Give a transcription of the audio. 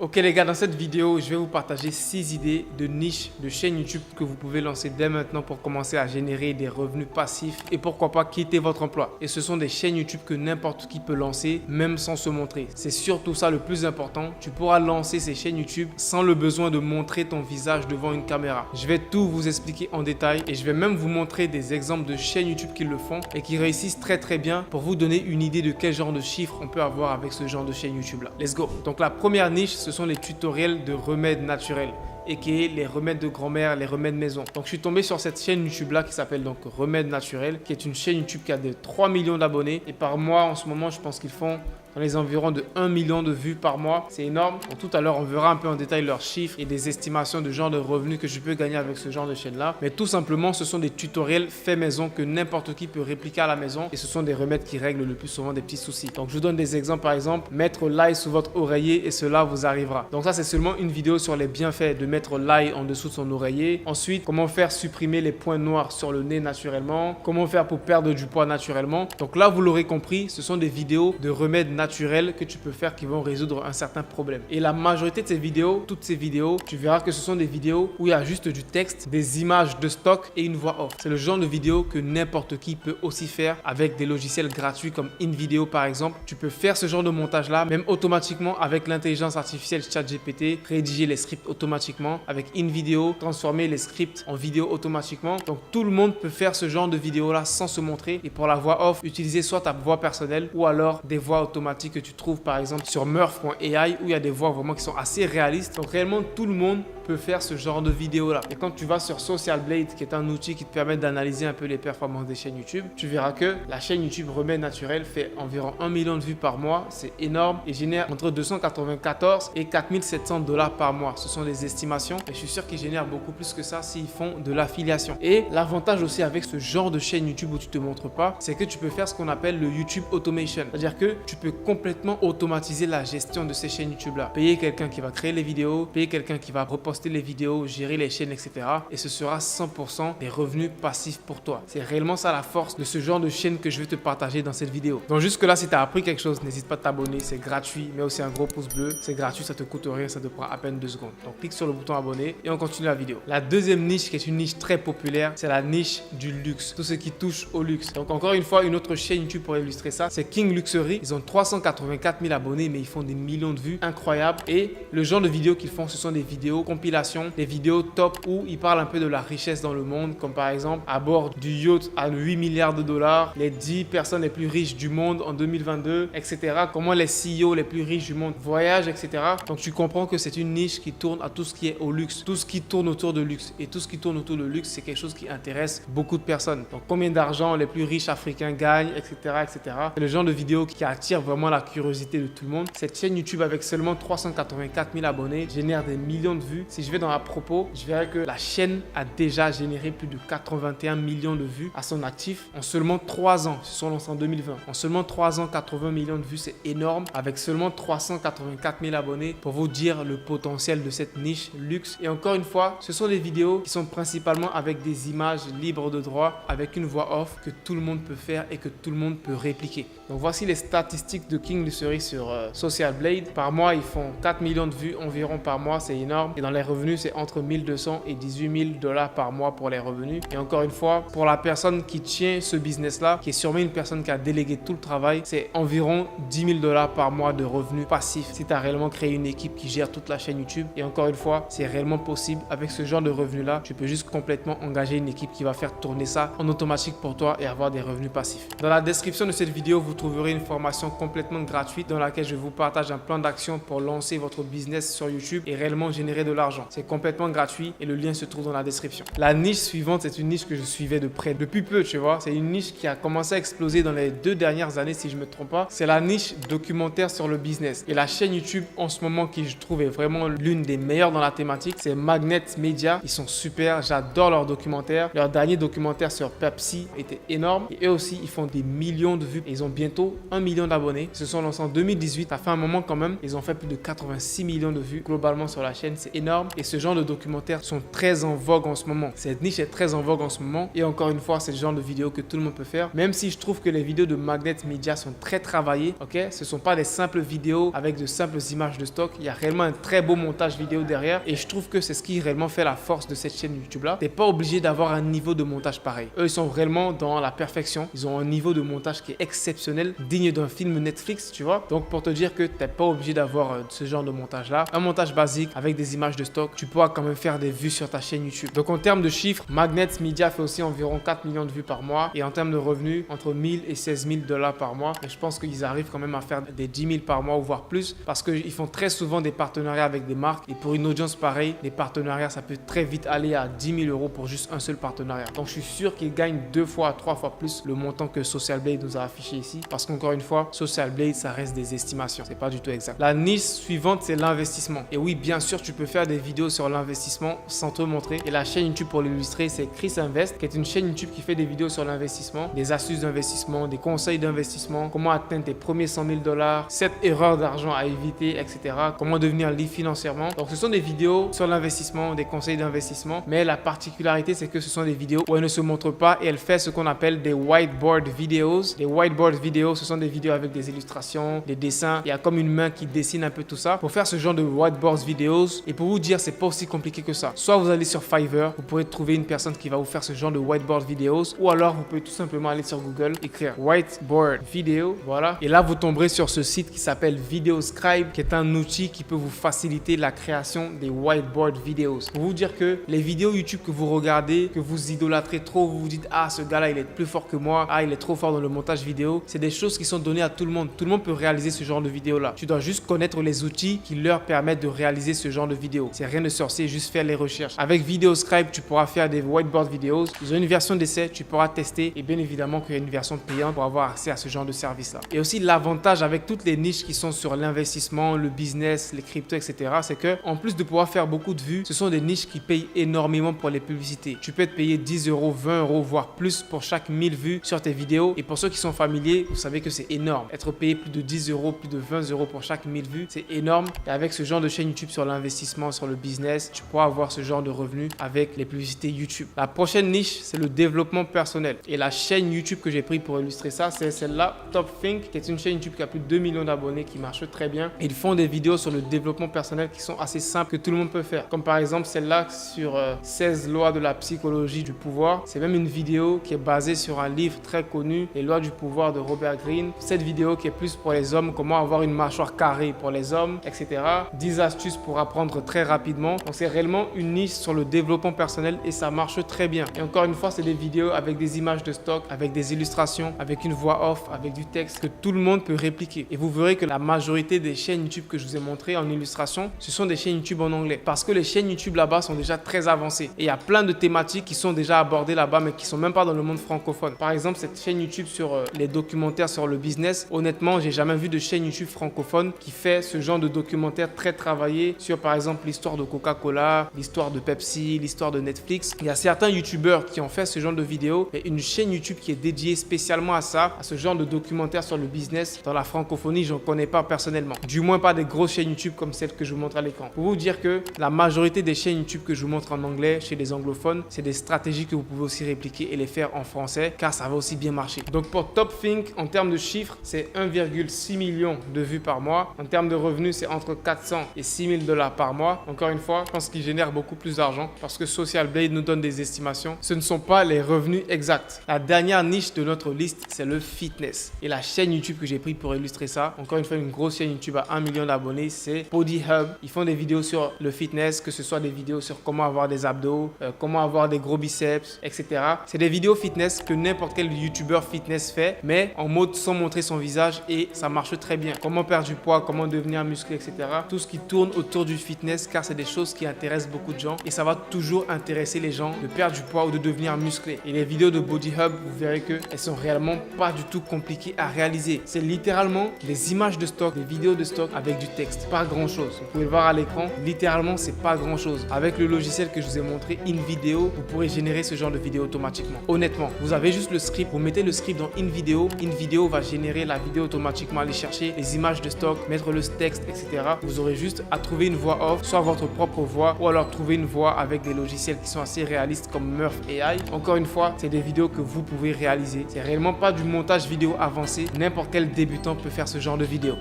Ok les gars, dans cette vidéo, je vais vous partager 6 idées de niche de chaîne YouTube que vous pouvez lancer dès maintenant pour commencer à générer des revenus passifs et pourquoi pas quitter votre emploi. Et ce sont des chaînes YouTube que n'importe qui peut lancer même sans se montrer. C'est surtout ça le plus important. Tu pourras lancer ces chaînes YouTube sans le besoin de montrer ton visage devant une caméra. Je vais tout vous expliquer en détail et je vais même vous montrer des exemples de chaînes YouTube qui le font et qui réussissent très bien pour vous donner une idée de quel genre de chiffres on peut avoir avec ce genre de chaîne YouTube là. Let's go. Donc la première niche, ce sont les tutoriels de remèdes naturels et qui est les remèdes de grand-mère, les remèdes maison. Donc je suis tombé sur cette chaîne YouTube là qui s'appelle donc Remèdes Naturels, qui est une chaîne YouTube qui a de 3 millions d'abonnés et par mois en ce moment je pense qu'ils font dans les environs de 1 million de vues par mois. C'est énorme. Donc, tout à l'heure, on verra un peu en détail leurs chiffres et des estimations de genre de revenus que je peux gagner avec ce genre de chaîne-là. Mais tout simplement, ce sont des tutoriels faits maison que n'importe qui peut répliquer à la maison. Et ce sont des remèdes qui règlent le plus souvent des petits soucis. Donc, je vous donne des exemples. Par exemple, mettre l'ail sous votre oreiller et cela vous arrivera. Donc, ça, c'est seulement une vidéo sur les bienfaits de mettre l'ail en dessous de son oreiller. Ensuite, comment faire supprimer les points noirs sur le nez naturellement. Comment faire pour perdre du poids naturellement. Donc là, vous l'aurez compris, ce sont des vidéos de remèdes naturels que tu peux faire qui vont résoudre un certain problème. Et la majorité de ces vidéos, toutes ces vidéos, tu verras que ce sont des vidéos où il y a juste du texte, des images de stock et une voix off. C'est le genre de vidéo que n'importe qui peut aussi faire avec des logiciels gratuits comme InVideo par exemple. Tu peux faire ce genre de montage là, même automatiquement avec l'intelligence artificielle ChatGPT, rédiger les scripts automatiquement avec InVideo, transformer les scripts en vidéo automatiquement. Donc tout le monde peut faire ce genre de vidéo là sans se montrer. Et pour la voix off, utiliser soit ta voix personnelle ou alors des voix automatiques que tu trouves par exemple sur Murph.ai où il y a des voix vraiment qui sont assez réalistes. Donc réellement tout le monde peut faire ce genre de vidéo là. Et quand tu vas sur Social Blade, qui est un outil qui te permet d'analyser un peu les performances des chaînes YouTube, tu verras que la chaîne YouTube Remèdes Naturels fait environ 1 million de vues par mois. C'est énorme et génère entre 294 et 4700 dollars par mois. Ce sont des estimations et je suis sûr qu'ils génèrent beaucoup plus que ça s'ils font de l'affiliation. Et l'avantage aussi avec ce genre de chaîne YouTube où tu te montres pas, c'est que tu peux faire ce qu'on appelle le YouTube Automation. C'est-à-dire que tu peux complètement automatiser la gestion de ces chaînes YouTube là. Payer quelqu'un qui va créer les vidéos, payer quelqu'un qui va reposter les vidéos, gérer les chaînes, etc. Et ce sera 100% des revenus passifs pour toi. C'est réellement ça la force de ce genre de chaîne que je vais te partager dans cette vidéo. Donc jusque là, si tu as appris quelque chose, n'hésite pas à t'abonner. C'est gratuit, mais aussi un gros pouce bleu. C'est gratuit, ça te coûte rien, ça te prend à peine 2 secondes. Donc clique sur le bouton abonner et on continue la vidéo. La deuxième niche qui est une niche très populaire, c'est la niche du luxe. Tout ce qui touche au luxe. Donc encore une fois, une autre chaîne YouTube pour illustrer ça, c'est King Luxury. Ils ont 384 000 abonnés, mais ils font des millions de vues. Incroyable. Et le genre de vidéos qu'ils font, ce sont des vidéos compilations, des vidéos top où ils parlent un peu de la richesse dans le monde, comme par exemple à bord du yacht à 8 milliards de dollars, les 10 personnes les plus riches du monde en 2022, etc. Comment les CEO les plus riches du monde voyagent, etc. Donc tu comprends que c'est une niche qui tourne à tout ce qui est au luxe, tout ce qui tourne autour de luxe. Et tout ce qui tourne autour de luxe, c'est quelque chose qui intéresse beaucoup de personnes. Donc combien d'argent les plus riches africains gagnent, etc. etc. C'est le genre de vidéo qui attire vraiment la curiosité de tout le monde. Cette chaîne YouTube avec seulement 384 000 abonnés génère des millions de vues. Si je vais dans la propos, je verrai que la chaîne a déjà généré plus de 81 millions de vues à son actif en seulement 3 ans. Ils se sont lancés en 2020. En seulement 3 ans, 80 millions de vues, c'est énorme. Avec seulement 384 000 abonnés pour vous dire le potentiel de cette niche luxe. Et encore une fois, ce sont des vidéos qui sont principalement avec des images libres de droit, avec une voix off que tout le monde peut faire et que tout le monde peut répliquer. Donc voici les statistiques de King Luxury sur Social Blade. Par mois, ils font 4 millions de vues environ par mois, c'est énorme. Et dans les revenus, c'est entre 1200 et 18 000 dollars par mois pour les revenus. Et encore une fois, pour la personne qui tient ce business-là, qui est sûrement une personne qui a délégué tout le travail, c'est environ 10 000 dollars par mois de revenus passifs si tu as réellement créé une équipe qui gère toute la chaîne YouTube. Et encore une fois, c'est réellement possible. Avec ce genre de revenus-là, tu peux juste complètement engager une équipe qui va faire tourner ça en automatique pour toi et avoir des revenus passifs. Dans la description de cette vidéo, vous trouverez une formation complètement gratuite dans laquelle je vous partage un plan d'action pour lancer votre business sur YouTube et réellement générer de l'argent. C'est complètement gratuit et le lien se trouve dans la description. La niche suivante, c'est une niche que je suivais de près depuis peu, tu vois. C'est une niche qui a commencé à exploser dans les 2 dernières années, si je me trompe pas. C'est la niche documentaire sur le business. Et la chaîne YouTube en ce moment qui je trouve est vraiment l'une des meilleures dans la thématique, c'est Magnet Media. Ils sont super, j'adore leurs documentaires. Leur dernier documentaire sur Pepsi était énorme. Et eux aussi, ils font des millions de vues. Et ils ont bientôt 1 million d'abonnés. abonnés. Ils se sont lancés en 2018. Ça fait un moment quand même. Ils ont fait plus de 86 millions de vues globalement sur la chaîne. C'est énorme. Et ce genre de documentaires sont très en vogue en ce moment. Cette niche est très en vogue en ce moment. Et encore une fois, c'est le genre de vidéo que tout le monde peut faire. Même si je trouve que les vidéos de Magnet Media sont très travaillées. Ok, ce ne sont pas des simples vidéos avec de simples images de stock. Il y a réellement un très beau montage vidéo derrière. Et je trouve que c'est ce qui réellement fait la force de cette chaîne YouTube là. T'es pas obligé d'avoir un niveau de montage pareil. Eux, ils sont vraiment dans la perfection. Ils ont un niveau de montage qui est exceptionnel, digne d'un film Netflix, tu vois. Donc pour te dire que t'es pas obligé d'avoir ce genre de montage là. Un montage basique avec des images de stock, tu pourras quand même faire des vues sur ta chaîne YouTube. Donc en termes de chiffres, Magnet Media fait aussi environ 4 millions de vues par mois. Et en termes de revenus, entre 1000 et 16 000 $ par mois. Et je pense qu'ils arrivent quand même à faire des 10 000 par mois ou voire plus. Parce qu'ils font très souvent des partenariats avec des marques. Et pour une audience pareille, les partenariats, ça peut très vite aller à 10 000 € pour juste un seul partenariat. Donc je suis sûr qu'ils gagnent 2 fois à 3 fois plus le montant que Social Blade nous a affiché ici. Parce qu'encore une fois, Social Blade, ça reste des estimations. C'est pas du tout exact. La niche suivante, c'est l'investissement. Et oui, bien sûr, tu peux faire des vidéos sur l'investissement sans te montrer. Et la chaîne YouTube pour l'illustrer, c'est Chris Invest, qui est une chaîne YouTube qui fait des vidéos sur l'investissement, des astuces d'investissement, des conseils d'investissement, comment atteindre tes premiers 100 000 $, 7 erreurs d'argent à éviter, etc. Comment devenir libre financièrement. Donc ce sont des vidéos sur l'investissement, des conseils d'investissement. Mais la particularité, c'est que ce sont des vidéos où elle ne se montre pas et elle fait ce qu'on appelle des whiteboard videos. Les whiteboard videos, ce sont des vidéos avec des illustrations, des dessins. Il y a comme une main qui dessine un peu tout ça. Pour faire ce genre de whiteboard videos, et pour vous dire, c'est pas aussi compliqué que ça. Soit vous allez sur Fiverr, vous pourrez trouver une personne qui va vous faire ce genre de whiteboard videos, ou alors vous pouvez tout simplement aller sur Google, écrire whiteboard video, voilà. Et là, vous tomberez sur ce site qui s'appelle Videoscribe, qui est un outil qui peut vous faciliter la création des whiteboard videos. Pour vous dire que les vidéos YouTube que vous regardez, que vous idolâtrez trop, vous vous dites ah, ce gars-là, il est plus fort que moi, ah, il est trop fort dans le montage vidéo, c'est des choses qui sont données à tout le monde. Tout le monde peut réaliser ce genre de vidéo-là. Tu dois juste connaître les outils qui leur permettent de réaliser ce genre de vidéo. C'est rien de sorcier, juste faire les recherches. Avec Videoscribe, tu pourras faire des whiteboard videos. Ils ont une version d'essai, tu pourras tester et bien évidemment qu'il y a une version payante pour avoir accès à ce genre de service-là. Et aussi l'avantage avec toutes les niches qui sont sur l'investissement, le business, les cryptos, etc. c'est que en plus de pouvoir faire beaucoup de vues, ce sont des niches qui payent énormément pour les publicités. Tu peux te payer 10 €, 20 €, voire plus pour chaque 1000 vues sur tes vidéos. Et pour ceux qui sont familiers, vous savez que c'est énorme. Être payé plus de 10 €, plus de 20 € pour chaque 1000 vues, c'est énorme. Et avec ce genre de chaîne YouTube sur l'investissement, sur le business, tu pourras avoir ce genre de revenus avec les publicités YouTube. La prochaine niche, c'est le développement personnel. Et la chaîne YouTube que j'ai pris pour illustrer ça, c'est celle-là, Top Think, qui est une chaîne YouTube qui a plus de 2 millions d'abonnés, qui marche très bien. Ils font des vidéos sur le développement personnel qui sont assez simples, que tout le monde peut faire. Comme par exemple celle-là sur 16 lois de la psychologie du pouvoir. C'est même une vidéo qui est basée sur un livre très connu, Les lois du pouvoir de Robert Greene. Cette vidéo qui est plus pour les hommes, comment avoir une mâchoire carrée pour les hommes, etc. 10 astuces pour apprendre très rapidement. Donc c'est réellement une niche sur le développement personnel et ça marche très bien. Et encore une fois, c'est des vidéos avec des images de stock, avec des illustrations, avec une voix off, avec du texte que tout le monde peut répliquer. Et vous verrez que la majorité des chaînes YouTube que je vous ai montrées en illustration, ce sont des chaînes YouTube en anglais. Parce que les chaînes YouTube là-bas sont déjà très avancées. Et il y a plein de thématiques qui sont déjà abordées là-bas, mais qui sont même pas dans le monde francophone. Par exemple, cette chaîne YouTube sur les documentaires sur le business, honnêtement, j'ai jamais vu de chaîne YouTube francophone qui fait ce genre de documentaire très travaillé sur, par exemple, l'histoire de Coca-Cola, l'histoire de Pepsi, l'histoire de Netflix. Il y a certains YouTubeurs qui ont fait ce genre de vidéos, mais une chaîne YouTube qui est dédiée spécialement à ça, à ce genre de documentaire sur le business, dans la francophonie, je n'en connais pas personnellement. Du moins pas des grosses chaînes YouTube comme celle que je vous montre à l'écran. Pour vous dire que la majorité des chaînes YouTube que je vous montre en anglais, chez les anglophones, c'est des stratégies que vous pouvez aussi répliquer et les faire en français, car ça va aussi bien marcher. Donc pour Top Think, en termes de chiffres, c'est 1,6 million de vues par mois. En termes de revenus, c'est entre 400 et 6 000 $ par mois. Encore une fois, je pense qu'ils génèrent beaucoup plus d'argent parce que Social Blade nous donne des estimations. Ce ne sont pas les revenus exacts. La dernière niche de notre liste, c'est le fitness. Et la chaîne YouTube que j'ai pris pour illustrer ça, encore une fois, une grosse chaîne YouTube à 1 million d'abonnés, c'est Body Hub. Ils font des vidéos sur le fitness, que ce soit des vidéos sur comment avoir des abdos, comment avoir des gros biceps, etc. C'est des vidéos fitness que n'importe quel YouTuber fitness fait, mais en mode sans montrer son visage et ça marche très bien. Comment perdre du poids, comment devenir musclé, etc. Tout ce qui tourne autour du fitness, car c'est des choses qui intéressent beaucoup de gens et ça va toujours intéresser les gens de perdre du poids ou de devenir musclé. Et les vidéos de Body Hub, vous verrez qu'elles sont réellement pas du tout compliquées à réaliser. C'est littéralement des images de stock, des vidéos de stock avec du texte. Pas grand chose. Vous pouvez le voir à l'écran. Littéralement, c'est pas grand chose. Avec le logiciel que je vous ai montré, InVideo, vous pourrez générer ce genre de vidéo automatiquement. Honnêtement, vous avez juste le script. Vous mettez le script dans InVideo. InVideo va générer la vidéo vidéo automatiquement aller chercher les images de stock, mettre le texte, etc. Vous aurez juste à trouver une voix off, soit votre propre voix ou alors trouver une voix avec des logiciels qui sont assez réalistes comme Murf AI. Encore une fois, c'est des vidéos que vous pouvez réaliser. C'est réellement pas du montage vidéo avancé. N'importe quel débutant peut faire ce genre de vidéo.